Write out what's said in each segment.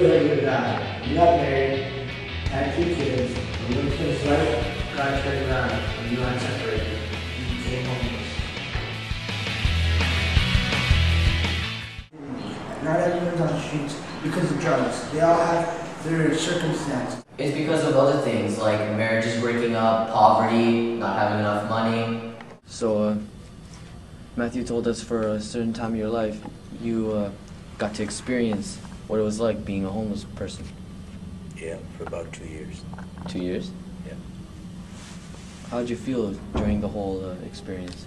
You're dad. You got married, had 2 kids, and when things right, God turned around, and you got separated. You became homeless. Not everyone's on the streets because of drugs. They all have their circumstance. It's because of other things like marriages breaking up, poverty, not having enough money. So, Matthew told us for a certain time of your life, you got to experience what it was like being a homeless person. Yeah, for about 2 years. 2 years? Yeah. How did you feel during the whole experience?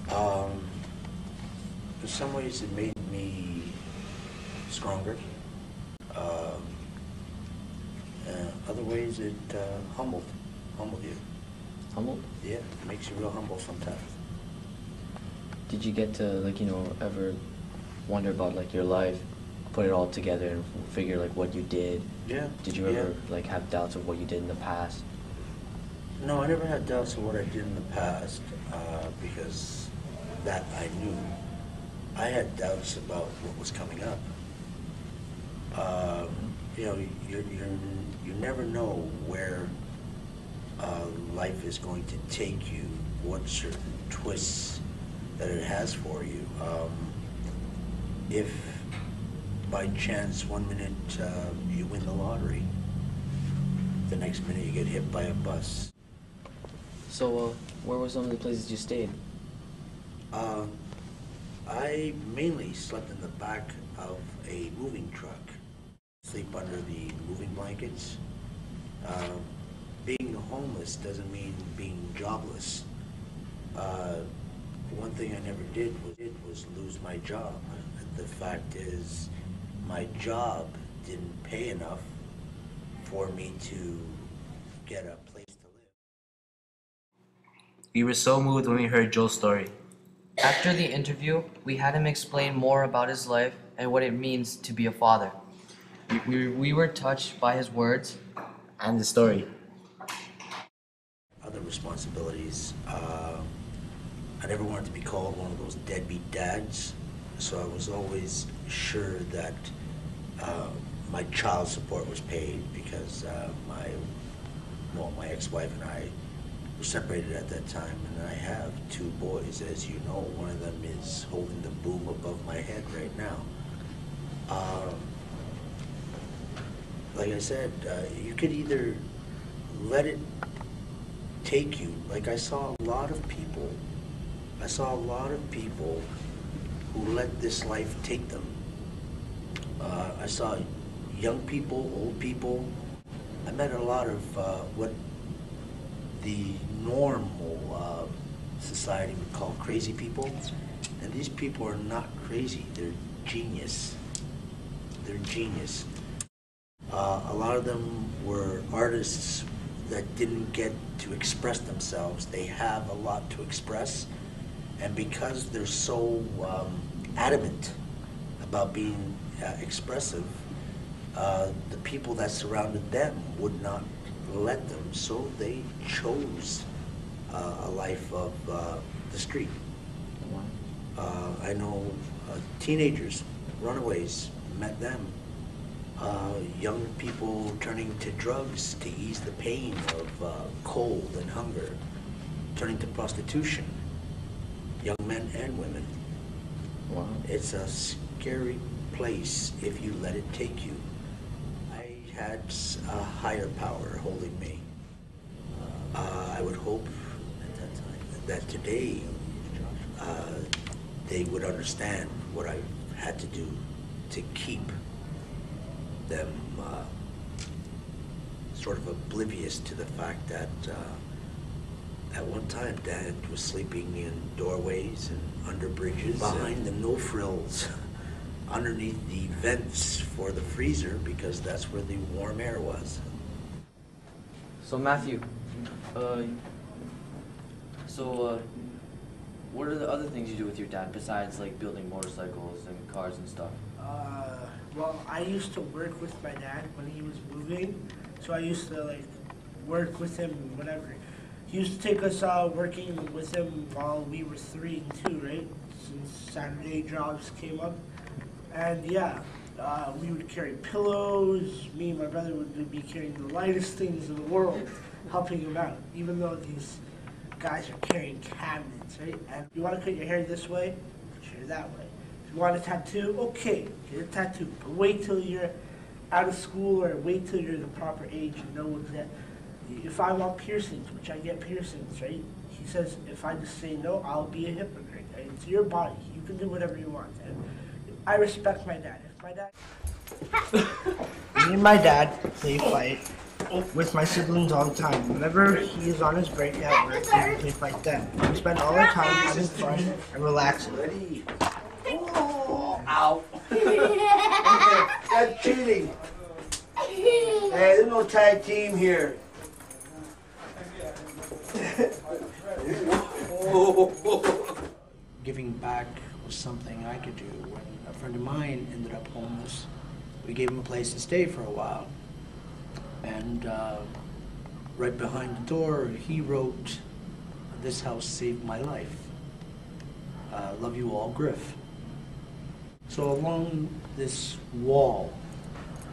In some ways it made me stronger. Other ways it humbled you. Humbled? Yeah, it makes you real humble sometimes. Did you get to, like, ever wonder about, like, your life, put it all together and figure, like, what you did? Yeah. Did you ever, like, have doubts of what you did in the past? No, I never had doubts of what I did in the past because that I knew. I had doubts about what was coming up. You never know where life is going to take you, what certain twists that it has for you. If by chance 1 minute you win the lottery, the next minute you get hit by a bus. So, where were some of the places you stayed? I mainly slept in the back of a moving truck, sleep under the moving blankets. Being homeless doesn't mean being jobless. One thing I never did was lose my job. The fact is, my job didn't pay enough for me to get a place to live. We were so moved when we heard Joe's story. After the interview, we had him explain more about his life and what it means to be a father. We were touched by his words And the story. Other responsibilities. I never wanted to be called one of those deadbeat dads, so I was always sure that my child support was paid because my ex-wife and I were separated at that time, and I have 2 boys, as you know. One of them is holding the boom above my head right now. Like I said, you could either let it take you. Like I saw a lot of people who let this life take them. I saw young people, old people. I met a lot of what the normal society would call crazy people. And these people are not crazy, they're genius. They're genius. A lot of them were artists that didn't get to express themselves. They have a lot to express, and because they're so adamant about being expressive, the people that surrounded them would not let them, so they chose a life of the street. I know teenagers, runaways, met them. Young people turning to drugs to ease the pain of cold and hunger, turning to prostitution, young men and women. Wow. It's a scary place if you let it take you. I had a higher power holding me. I would hope at that time that today they would understand what I had to do to keep them sort of oblivious to the fact that at one time Dad was sleeping in doorways and under bridges, behind the no-frills, underneath the vents for the freezer, because that's where the warm air was. So, Matthew, what are the other things you do with your dad besides, like, building motorcycles and cars and stuff? Well, I used to work with my dad when he was moving, so I used to, like, work with him and whatever. He used to take us working with him while we were 3 and 2, right? Since Saturday jobs came up. And yeah, We would carry pillows. Me and my brother would be carrying the lightest things in the world, helping him out, even though these guys are carrying cabinets, right? And you want to cut your hair this way, cut your hair that way. If you want a tattoo, okay, get a tattoo. But wait till you're out of school, or wait till you're the proper age and know exactly. If I want piercings, which I get piercings, right? He says, if I just say no, I'll be a hypocrite. Right? It's your body. You can do whatever you want. And I respect my dad. If my dad... Me and my dad play fight with my siblings all the time. Whenever he is on his break at work, we play fight then. We spend all our time having fun and relaxing. Ready? Oh, ow. That's cheating. Hey, there's no tag team here. Giving back was something I could do. When a friend of mine ended up homeless, we gave him a place to stay for a while. And right behind the door, he wrote, "This house saved my life. Love you all, Griff." So along this wall,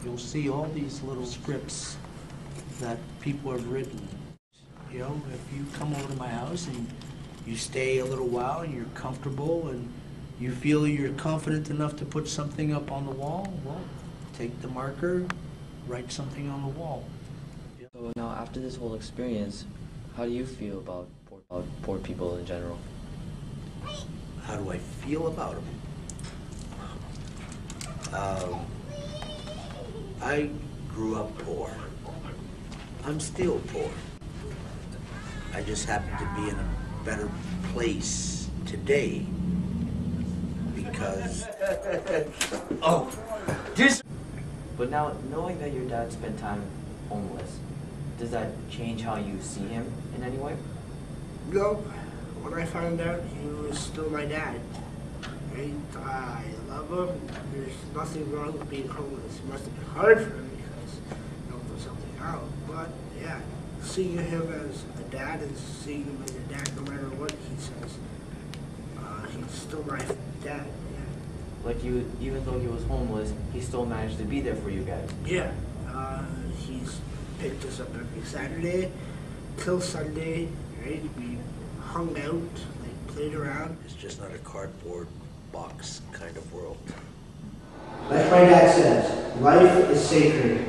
you'll see all these little scripts that people have written. You know, if you come over to my house and you stay a little while and you're comfortable and you feel you're confident enough to put something up on the wall, well, take the marker, write something on the wall. So now, after this whole experience, how do you feel about poor people in general? How do I feel about them? I grew up poor. I'm still poor. I just happen to be in a better place today because... But now, knowing that your dad spent time homeless, does that change how you see him in any way? No, when I found out he was still my dad, right? I love him. There's nothing wrong with being homeless. It must have been hard for him because he don't do something out. But yeah, seeing him as a dad and seeing him as a dad, no matter what he says, he's still my dad. Yeah. Like even though he was homeless, he still managed to be there for you guys. Yeah. He's picked us up every Saturday till Sunday, right? We hung out, like played around. It's just not a cardboard box kind of world. Like my dad says, life is sacred.